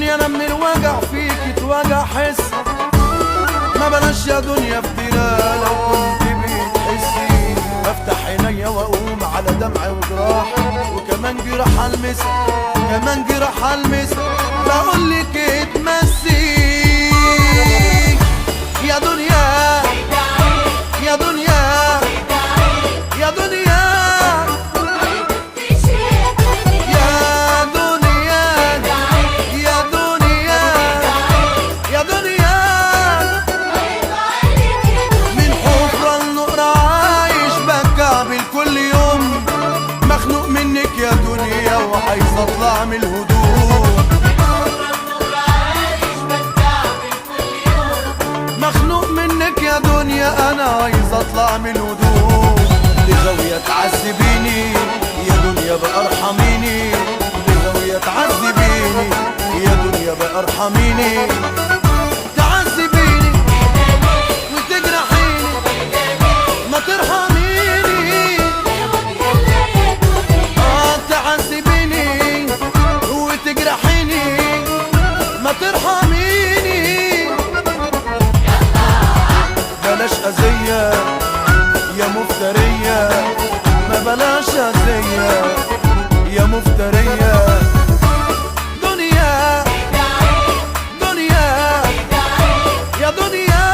دنيا انا من الوجع فيك اتوجع حس، ما بلاش يا دنيا افتراء، لو كنت بتحسي بفتح عينيا واقوم على دمع وجراح، وكمان جراح المس، كمان جراح المس، بقولك اتمسي يا دنيا يا دنيا يا دنيا يا دنيا يا دنيا يا دنيا، من حفرة النقرة عايش بكعبل كل يوم، مخنوق منك يا دنيا وعايز اطلع من الهدوء، مخنوق منك يا دنيا انا عايز اطلع من الهدوء، لزاوية تعذبيني يا دنيا بقى ارحميني، لزاوية تعذبيني يا دنيا بقى ارحميني، تعذبيني وتجرحيني ما ترحميني، تعذبيني وتجرحيني ما ترحميني، بلاش أذية يا مفترية، ما بلاش أذية يا مفترية، دنيا دنيا يا دنيا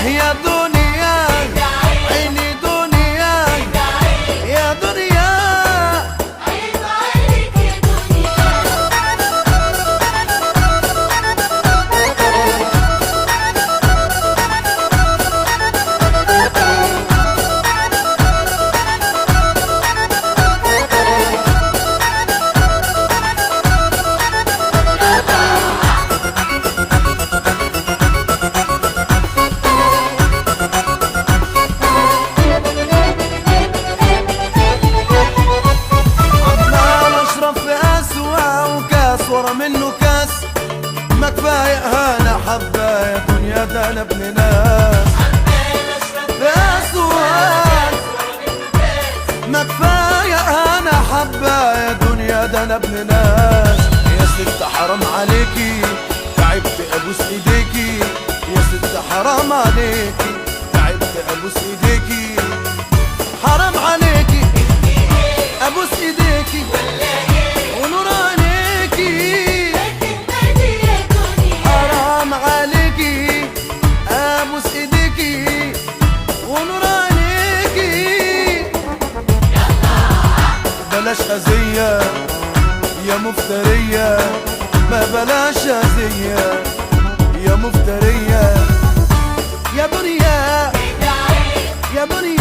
يا دنيا عيني دنيا يا دنيا. ورا منه كاس، ما كفاية انا حبة يا دنيا ده انا ابن ناس، كاس ما كفاية انا حبة يا دنيا ده انا ابن ناس، يا ست حرام عليكي تعبت ابوس ايديكي، يا ست حرام عليكي تعبت ابوس ايديكي، حرام عليكي ابوس ايديكي ونور عينيكي، حرام عليكي ابوس ايديكي ونور عينيكي، بلاش اذية يا مفترية، ما بلاش اذية يا مفترية، يا دنيا يا دنيا